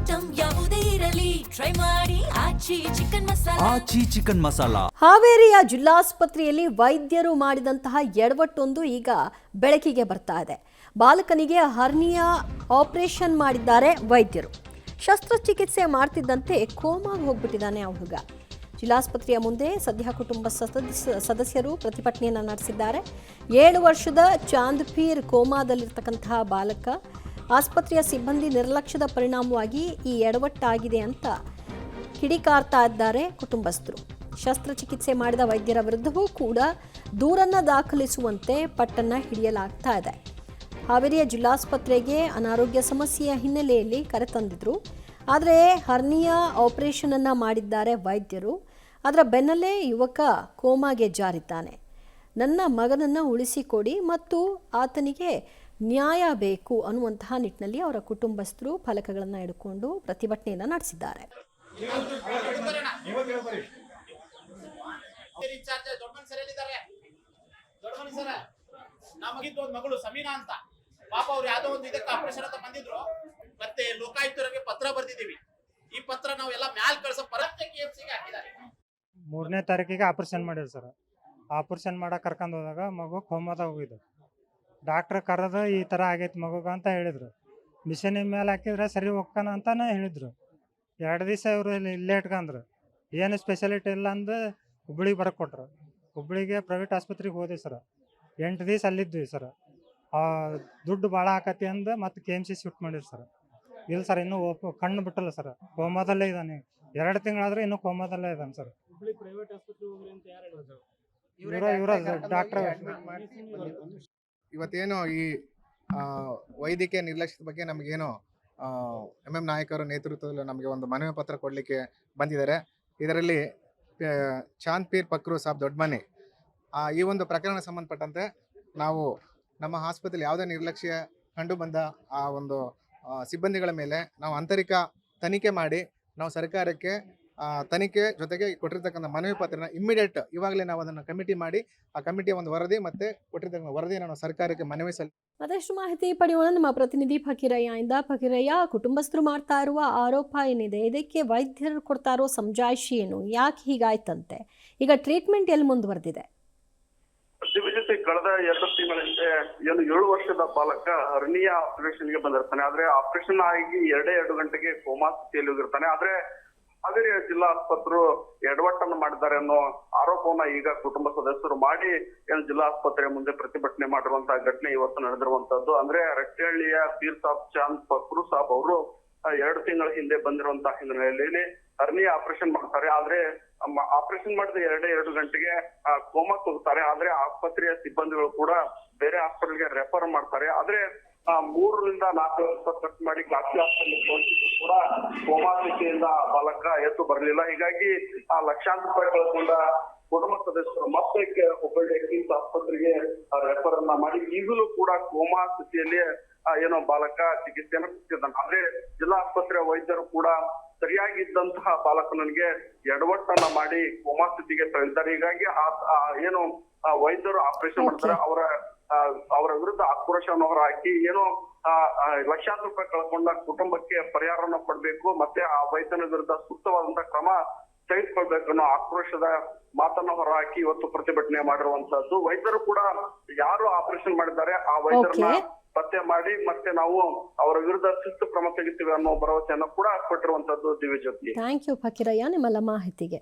Item ಯಾವುದೇ ಇರಲಿ try ಮಾಡಿ ಆಚಿ ಚಿಕನ್ ಮಸಾಲಾ. ಹಾವೇರಿಯ ಜಿಲ್ಲಾಸ್ಪತ್ರೆಯಲ್ಲಿ ವೈದ್ಯರು ಮಾಡಿದಂತಹ ಎಡವಟ್ಟೊಂದು ಈಗ ಬೆಳಕಿಗೆ ಬರ್ತಾ ಇದೆ. ಬಾಲಕನಿಗೆ ಹರ್ನಿಯಾ ಆಪರೇಷನ್ ಮಾಡಿದ್ದಾರೆ ವೈದ್ಯರು. ಶಸ್ತ್ರಚಿಕಿತ್ಸೆ ಮಾಡ್ತಿದ್ದಂತೆ ಕೋಮಾಗೆ ಹೋಗ್ಬಿಟ್ಟಿದ್ದಾನೆ ಆ ಹುಡುಗ. ಜಿಲ್ಲಾಸ್ಪತ್ರೆಯ ಮುಂದೆ ಸದ್ಯ ಕುಟುಂಬ ಸದಸ್ಯರು ಪ್ರತಿಭಟನೆಯನ್ನು ನಡೆಸಿದ್ದಾರೆ. 7 ವರ್ಷದ ಚಾಂದ್ಪೀರ್ ಕೋಮಾದಲ್ಲಿರ್ತಕ್ಕಂತಹ ಬಾಲಕ. ಆಸ್ಪತ್ರೆಯ ಸಿಬ್ಬಂದಿ ನಿರ್ಲಕ್ಷ್ಯದ ಪರಿಣಾಮವಾಗಿ ಈ ಎಡವಟ್ಟಾಗಿದೆ ಅಂತ ಕಿಡಿಕಾರ್ತಾ ಇದ್ದಾರೆ ಕುಟುಂಬಸ್ಥರು. ಶಸ್ತ್ರಚಿಕಿತ್ಸೆ ಮಾಡಿದ ವೈದ್ಯರ ವಿರುದ್ಧವೂ ಕೂಡ ದೂರನ್ನು ದಾಖಲಿಸುವಂತೆ ಪಟ್ಟನ್ನು ಹಿಡಿಯಲಾಗ್ತಾ ಇದೆ. ಹಾವೇರಿಯ ಜಿಲ್ಲಾಸ್ಪತ್ರೆಗೆ ಅನಾರೋಗ್ಯ ಸಮಸ್ಯೆಯ ಹಿನ್ನೆಲೆಯಲ್ಲಿ ಕರೆತಂದಿದ್ರು. ಆದರೆ ಹರ್ನಿಯಾ ಆಪರೇಷನ್ ಅನ್ನು ಮಾಡಿದ್ದಾರೆ ವೈದ್ಯರು. ಅದರ ಬೆನ್ನಲ್ಲೇ ಯುವಕ ಕೋಮಾಗೆ ಜಾರಿದ್ದಾನೆ. ನನ್ನ ಮಗನನ್ನು ಉಳಿಸಿಕೊಡಿ ಮತ್ತು ಆತನಿಗೆ ನ್ಯಾಯ ಬೇಕು ಅನ್ನುವಂತಹ ನಿಟ್ಟಿನಲ್ಲಿ ಅವರ ಕುಟುಂಬಸ್ಥರು ಫಲಕಗಳನ್ನು ಹಿಡ್ಕೊಂಡು ಪ್ರತಿಭಟನೆಯನ್ನು ನಡೆಸಿದ್ದಾರೆ. ಮಗಳು ಸಮೀನಾ ಅಂತ ಪಾಪ ಅವ್ರು ಯಾವ್ದೋ ಒಂದು ಇದಕ್ಕೆ ಆಪರೇಷನ್ ಅಂತ ಬಂದಿದ್ರು. ಮತ್ತೆ ಲೋಕಾಯುಕ್ತರಿಗೆ ಪತ್ರ ಬರ್ದಿದ್ದೀವಿ. ಈ ಪತ್ರ ನಾವು ಎಲ್ಲ ಮ್ಯಾಲ್ ಕಳ್ಸೋ ಪರತ್ತೆ ಕೆಎಫ್ಸಿಗೆ ಹಾಕಿದ್ದಾರೆ. 3ನೇ ತಾರೀಕಿಗೆ ಆಪರೇಷನ್ ಮಾಡಿದ್ರು ಸರ್. ಆಪರೇಷನ್ ಮಾಡಕ್ಕೆ ಕರ್ಕೊಂಡು ಹೋದಾಗ ಮಗು ಕೋಮಾದಾಗ ಹೋಗಿದ್ದು. ಡಾಕ್ಟ್ರ್ ಕರೆದು ಈ ಥರ ಆಗೈತೆ ಮಗುಗ ಅಂತ ಹೇಳಿದ್ರು. ಮಿಷನ್ ಮೇಲೆ ಹಾಕಿದ್ರೆ ಸರಿ ಹೋಗ್ತಾನ ಅಂತಾನೆ ಹೇಳಿದ್ರು. 2 ದಿವಸ ಇವರು ಇಲ್ಲೇ ಇಟ್ಕೊಂಡ್ರು. ಏನು ಸ್ಪೆಷಾಲಿಟಿ ಇಲ್ಲ ಅಂದು ಹುಬ್ಳಿಗೆ ಬರಕ್ಕೆ ಕೊಟ್ರು. ಹುಬ್ಳಿಗೆ ಪ್ರೈವೇಟ್ ಆಸ್ಪತ್ರೆಗೆ ಹೋದ್ವಿ ಸರ್. 8 ದಿವಸ ಅಲ್ಲಿದ್ವಿ ಸರ್. ದುಡ್ಡು ಭಾಳ ಆಕತಿ ಅಂದು ಮತ್ತೆ KMC ಶಿಫ್ಟ್ ಮಾಡಿದ್ರು ಸರ್. ಇಲ್ಲ ಸರ್, ಇನ್ನೂ ಕಣ್ಣು ಬಿಟ್ಟಲ್ಲ ಸರ್, ಕೋಮಾದಲ್ಲೇ ಇದ್ದಾನೆ. 2 ತಿಂಗಳಾದ್ರೆ ಇನ್ನೂ ಕೋಮಾದಲ್ಲೇ ಇದ್ದಾನೆ ಸರ್. ಇವರ ಡಾಕ್ಟರ್ ಇವತ್ತೇನು ಈ ವೈದ್ಯಕೀಯ ನಿರ್ಲಕ್ಷ್ಯದ ಬಗ್ಗೆ ನಮಗೇನು MM ನಾಯಕರ ನೇತೃತ್ವದಲ್ಲಿ ನಮಗೆ ಒಂದು ಮನವಿ ಪತ್ರ ಕೊಡಲಿಕ್ಕೆ ಬಂದಿದ್ದಾರೆ. ಇದರಲ್ಲಿ ಚಾಂದ್ಪೀರ್ ಪಕ್ರು ಸಾಬ್ ದೊಡ್ಡಮನೆ ಈ ಒಂದು ಪ್ರಕರಣ ಸಂಬಂಧಪಟ್ಟಂತೆ ನಾವು ನಮ್ಮ ಆಸ್ಪತ್ರೆಯಲ್ಲಿ ಯಾವುದೇ ನಿರ್ಲಕ್ಷ್ಯ ಕಂಡು ಬಂದ ಆ ಒಂದು ಸಿಬ್ಬಂದಿಗಳ ಮೇಲೆ ನಾವು ಆಂತರಿಕ ತನಿಖೆ ಮಾಡಿ ನಾವು ಸರ್ಕಾರಕ್ಕೆ ತನಿಖೆ ಜೊತೆಗೆ ಕೊಟ್ಟಿರ್ತಕ್ಕಂಥ ಮನವಿ ಪತ್ರನ ಇಮ್ಮಿಡಿಯೇಟ್ ಇವಾಗಲೇ ನಾವು ಅದನ್ನು ಕಮಿಟಿ ಮಾಡಿ ಆ ಕಮಿಟಿಯ ಒಂದು ವರದಿ ಮತ್ತೆ ಕೊಟ್ಟಿರ್ತಕ್ಕಂಥ ವರದಿಯನ್ನು ನಾವು ಸರ್ಕಾರಕ್ಕೆ ಮನವಿ ಮತ್ತಷ್ಟು ಮಾಹಿತಿ ಪಡೆಯೋಣ ನಮ್ಮ ಪ್ರತಿನಿಧಿ ಫಕೀರಯ್ಯ ಇಂದ. ಫಕೀರಯ್ಯ, ಕುಟುಂಬಸ್ಥರು ಮಾಡ್ತಾ ಇರುವ ಆರೋಪ ಏನಿದೆ, ಇದಕ್ಕೆ ವೈದ್ಯರು ಕೊಡ್ತಾ ಇರೋ ಸಮಜಾಯಿಷಿ ಏನು, ಯಾಕೆ ಹೀಗಾಯ್ತಂತೆ, ಈಗ ಟ್ರೀಟ್ಮೆಂಟ್ ಎಲ್ಲಿ ಮುಂದುವರೆದಿದೆ? ಕಳೆದ 2 ತಿಂಗಳ ಹಿಂದೆ 7 ವರ್ಷದ ಬಾಲಕ ಹರ್ನಿಯಾ ಆಪರೇಷನ್ಗೆ ಬಂದಿರ್ತಾನೆ. ಆದ್ರೆ ಆಪರೇಷನ್ ಆಗಿ 2 ಗಂಟೆಗೆ ಕೋಮಾ ಸ್ಥಿತಿಯಲ್ಲಿ ಹೋಗಿರ್ತಾನೆ. ಆದ್ರೆ ಹಾವೇರಿ ಜಿಲ್ಲಾ ಆಸ್ಪತ್ರೆ ಎಡವಟ್ಟನ್ನು ಮಾಡಿದ್ದಾರೆ ಅನ್ನೋ ಆರೋಪವನ್ನ ಈಗ ಕುಟುಂಬ ಸದಸ್ಯರು ಮಾಡಿ ಜಿಲ್ಲಾ ಆಸ್ಪತ್ರೆಯ ಮುಂದೆ ಪ್ರತಿಭಟನೆ ಮಾಡಿರುವಂತಹ ಘಟನೆ ಇವತ್ತು ನಡೆದಿರುವಂತದ್ದು. ಅಂದ್ರೆ ರಟ್ಟೆಹಳ್ಳಿಯ ಪೀರ್ ಸಾಬ್ ಚಾಂದ್ ಪಕ್ರು ಸಾಬ್ ಅವರು 2 ತಿಂಗಳ ಹಿಂದೆ ಬಂದಿರುವಂತಹ ಹಿನ್ನೆಲೆಯಲ್ಲಿ ಹರ್ನಿಯಾ ಆಪರೇಷನ್ ಮಾಡ್ತಾರೆ. ಆದ್ರೆ ಆಪರೇಷನ್ ಮಾಡಿದ 2 ಗಂಟೆಗೆ ಕೋಮಾಕ್ ಹೋಗ್ತಾರೆ. ಆದ್ರೆ ಆಸ್ಪತ್ರೆಯ ಸಿಬ್ಬಂದಿಗಳು ಕೂಡ ಬೇರೆ ಹಾಸ್ಪಿಟಲ್ಗೆ ರೆಫರ್ ಮಾಡ್ತಾರೆ. ಆದ್ರೆ 3 ರಿಂದ 4 ವರ್ಷ ಖರ್ಚು ಮಾಡಿ ಖಾಸಗಿ ಹಾಸ್ಪಿಟಲ್ ಕೂಡ ಕೋಮಾ ಸ್ಥಿತಿಯಿಂದ ಬಾಲಕ ಎದ್ದು ಬರಲಿಲ್ಲ. ಹೀಗಾಗಿ ಲಕ್ಷಾಂತರ ರೂಪಾಯಿ ಕಳ್ಕೊಂಡ ಕುಟುಂಬ ಸದಸ್ಯರು ಮತ್ತೆ ಹುಬ್ಬಳ್ಳಿ ಕಿಮ್ಸ್ ಆಸ್ಪತ್ರೆಗೆ ರೆಫರ್ ಅನ್ನ ಮಾಡಿ ಈಗಲೂ ಕೂಡ ಕೋಮಾ ಸ್ಥಿತಿಯಲ್ಲಿ ಬಾಲಕ ಚಿಕಿತ್ಸೆಯನ್ನು ಕೊಡ್ತಿದ್ದಾನೆ. ಆದ್ರೆ ಜಿಲ್ಲಾ ಆಸ್ಪತ್ರೆಯ ವೈದ್ಯರು ಕೂಡ ಸರಿಯಾಗಿದ್ದಂತಹ ಬಾಲಕನಿಗೆ ಎಡವಟ್ಟನ್ನ ಮಾಡಿ ಕೋಮಾ ಸ್ಥಿತಿಗೆ ತಳ್ಳಿದ್ದಾರೆ. ಹೀಗಾಗಿ ವೈದ್ಯರು ಆಪರೇಷನ್ ಮಾಡ್ತಾರೆ. ಅವರ ವಿರುದ್ಧ ಆಕ್ರೋಶವನ್ನು ಹೊರ ಹಾಕಿ ಲಕ್ಷಾಂತರ ರೂಪಾಯಿ ಕಳ್ಕೊಂಡ ಕುಟುಂಬಕ್ಕೆ ಪರಿಹಾರವನ್ನು ಕೊಡ್ಬೇಕು, ಮತ್ತೆ ಆ ವೈದ್ಯನ ವಿರುದ್ಧ ಸೂಕ್ತವಾದಂತಹ ಕ್ರಮ ತೆಗೆದುಕೊಳ್ಬೇಕು ಅನ್ನೋ ಆಕ್ರೋಶದ ಮಾತನ್ನ ಹೊರ ಹಾಕಿ ಇವತ್ತು ಪ್ರತಿಭಟನೆ ಮಾಡಿರುವಂತದ್ದು. ವೈದ್ಯರು ಕೂಡ ಯಾರು ಆಪರೇಷನ್ ಮಾಡಿದ್ದಾರೆ ಆ ವೈದ್ಯರನ್ನ ಪತ್ತೆ ಮಾಡಿ ಮತ್ತೆ ನಾವು ಅವರ ವಿರುದ್ಧ ಶಿಸ್ತು ಕ್ರಮ ತೆಗಿತೀವಿ ಅನ್ನೋ ಭರವಸೆಯನ್ನು ಕೂಡ ಕೊಟ್ಟಿರುವಂತದ್ದು. ದಿವ್ಯಜ್ಯೋತಿ, ಥ್ಯಾಂಕ್ ಯು ಫಕೀರಯ್ಯ ನಿಮ್ಮೆಲ್ಲ ಮಾಹಿತಿಗೆ.